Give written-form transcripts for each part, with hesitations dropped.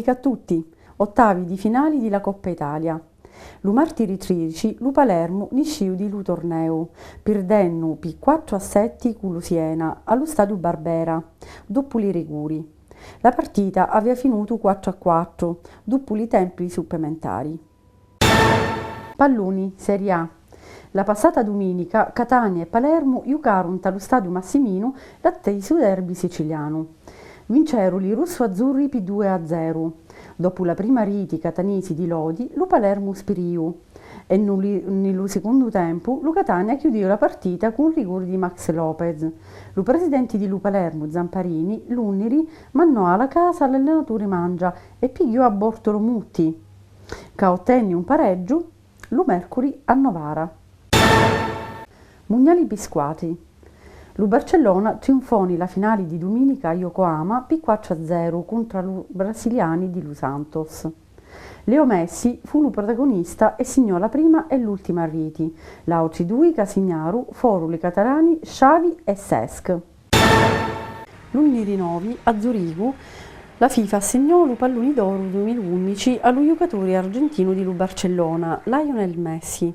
domenica a tutti, ottavi di finali di la Coppa Italia. Lu martiri 13, lu Palermo nisciu di lu torneo, pirdennu pi 4-7 cu lu Siena allo stadio Barbera, dopo li riguri. La partita aveva finito 4-4, dopo i tempi supplementari. Palloni, Serie A. La passata domenica Catania e Palermo giocarono allo stadio Massimino l'atteso derby siciliano. Vincerono i russo-azzurri per 2-0. Dopo la prima riti catanesi di Lodi, lo Palermo spiriu e nello secondo tempo lo Catania chiudeva la partita con un rigore di Max Lopez. Lo presidente di Lu Palermo, Zamparini, l'Unniri, mandò alla casa l'allenatore Mangia e pigliò a Bortolo Mutti, che ottenne un pareggio, lo Mercury a Novara. Mugnali Bisquati. Lo Barcellona trionfò nella finale di domenica a Yokohama per 4-0 contro i brasiliani di Los Santos. Leo Messi fu il protagonista e segnò la prima e l'ultima riti. L'altri due che segnarono furono i catalani Xavi e Cesc. L'1-9 a Zurigo la FIFA assegnò il pallone d'oro 2011 allo giocatore argentino di Barcellona, Lionel Messi,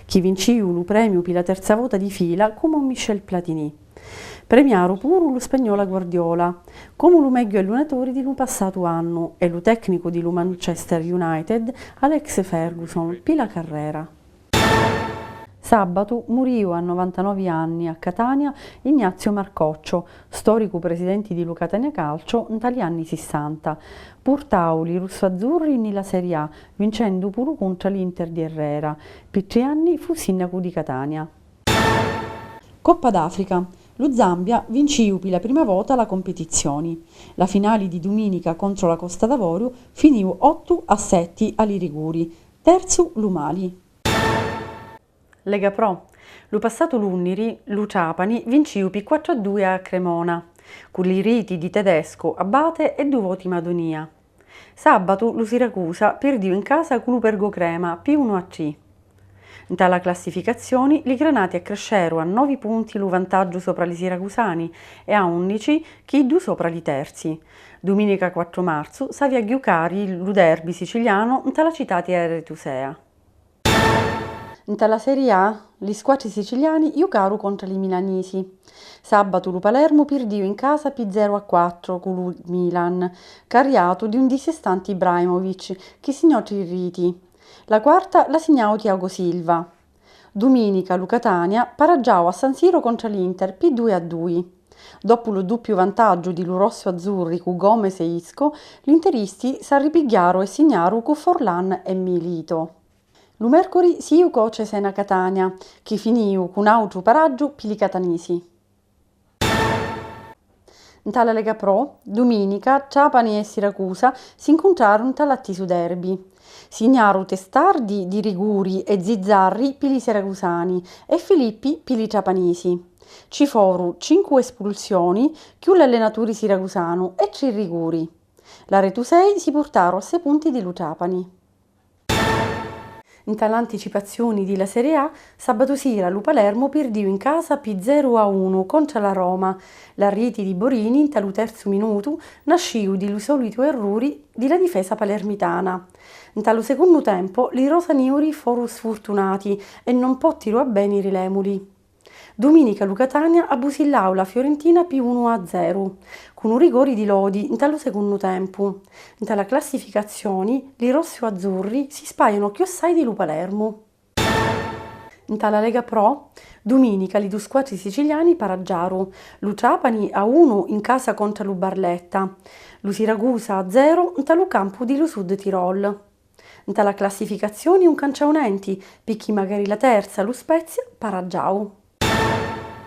che vince il premio per la terza volta di fila come Michel Platini. Premiarono pure lo spagnolo Guardiola, come lo meglio allenatore di lo passato anno e lo tecnico di lo Manchester United, Alex Ferguson, per la carriera. Sabato morì a 99 anni a Catania Ignazio Marcoccio, storico presidente di Catania Calcio negli anni 60. Portò i russoazzurri nella Serie A, vincendo pure contro l'Inter di Herrera. Per 3 anni fu sindaco di Catania. Coppa d'Africa. Lo Zambia vince per la prima volta la competizione. La finale di domenica contro la Costa d'Avorio finì 8-7 ai rigori. Terzo lo Mali. Lega Pro. Lo passato l'Unniri, lo Trapani, vinciu per 4-2 a Cremona, con i riti di Tedesco, Abate e 2 voti Madonia. Sabato lo Siracusa perdiu in casa con lo Pergo Crema per 1-3. In tale classificazione, i granati accrescero a 9 punti lo vantaggio sopra i siracusani e a 11 chi due sopra i terzi. Domenica 4 marzo s'avvia a giocare lo derby siciliano in tale città di Eretusea. In tale Serie A, gli squadri siciliani giocarono contro i milanesi. Sabato lo Palermo perdiu in casa per 0-4 con lo Milan, cariato di un dissestante Ibrahimovic che segnò 3 riti. La quarta la segnò Thiago Silva. Domenica lo Catania pareggiò a San Siro contro l'Inter per 2-2. Dopo lo doppio vantaggio di lo rosso-azzurri con Gomez e Isco, gli interisti s'arripigliarono e segnarono con Forlan e Milito. Lo Mercury si giocò Cesena Catania, che finì con un altro paraggio per i catanesi. In tale Lega Pro, domenica, Trapani e Siracusa si incontrarono all'attiso derby. Signarono Testardi di rigori e Zizzarri per i siracusani e Filippi per i trapanesi. Ci furono 5 espulsioni, più l'allenatore siracusano e 3 rigori. La Retusei si portarono a 6 punti di Trapani. In tale anticipazioni della Serie A, sabato sera lo Palermo perdiu in casa per 0-1 contro la Roma. La rete di Borini in tale terzo minuto nasciu di lo solito errori della difesa palermitana. In tale secondo tempo, i rosaniuri furono sfortunati e non potero a bene i lemuri. Domenica lo Catania abusillau la Fiorentina per 1-0, con un rigore di Lodi in tale secondo tempo. In tale classificazione, i rosso-azzurri si spaiano più assai di lo Palermo. In tale Lega Pro, domenica i 2 squadri siciliani pareggiarono. Lo Trapani a 1 in casa contro lo Barletta, lo Siracusa a 0 in tale campo di lo Sud Tirol. In tale classificazione un canciaunenti, picchi magari la terza, lo Spezia, pareggiau.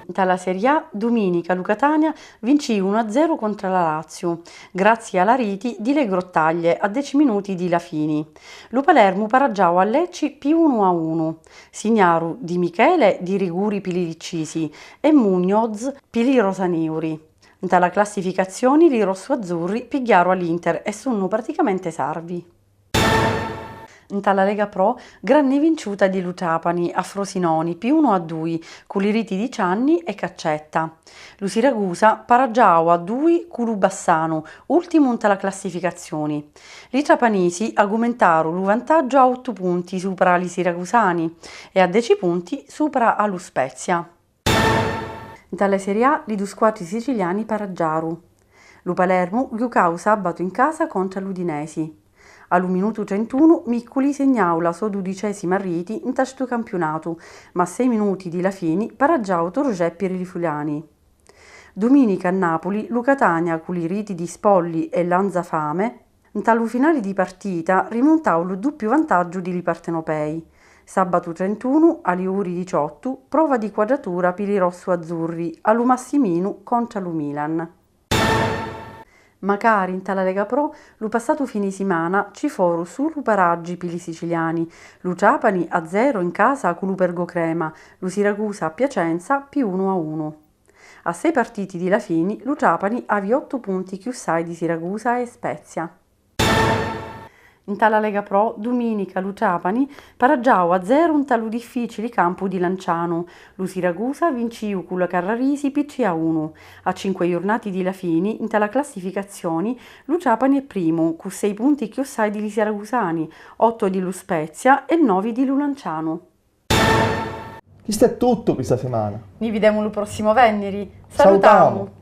In tale Serie A, domenica lo Catania vince 1-0 contro la Lazio, grazie alla riti di Le Grottaglie a 10 minuti di Lafini. Lo Palermo pareggiò a Lecce più 1-1. Signaru di Michele di rigori Piliricisi e Muñoz Pili Rosaniuri. In tale classificazione i rossoazzurri pigliarono all'Inter e sono praticamente salvi. In talla Lega Pro, grande vinciuta di Luciapani a Frosinoni, +1-2, con i riti di Cianni e Caccetta. Lu Siracusa paraggiao a 2 con lu Bassano, ultimo in talla classificazione. Li ciapanesi aumentarono il vantaggio a 8 punti sopra li siracusani e a 10 punti sopra a Lu Spezia. In tale Serie A, li due squadre siciliani pareggiarono. Lu Palermo giocò sabato in casa contro l'Udinesi. Al minuto 31 Miccoli segnò la sua 12ª rete in questo campionato, ma a 6 minuti di la fine pareggiò Torge per i Fulani. Domenica a Napoli, lu Catania con i riti di Spolli e Lanzafame, in tale finale di partita rimontò il doppio vantaggio di partenopei. Sabato 31, alle ore 18, prova di quadratura per i rosso-azzurri, allo Massimino contro lo Milan. Magari in tale Lega Pro, lo passato fine settimana ci furono solo paraggi per i siciliani, lu Ciapani a 0 in casa con l'Upergo Crema, lu Siracusa a Piacenza +1-1. A 6 partiti di la fine, lu Ciapani aveva 8 punti più 6 di Siracusa e Spezia. In tale Lega Pro, domenica lu Ciapani pareggiò a 0 in tale difficile campo di Lanciano. Lu Siracusa vinciu con la Carrarisi PC-1. A 5 giornate di la fine, in tale classificazione, lu Ciapani è primo, con 6 punti più 6 di Siracusani, 8 di lu Spezia e 9 di lu Lanciano. Questo è tutto questa settimana. Ci vediamo il prossimo venerdì. Salutiamo!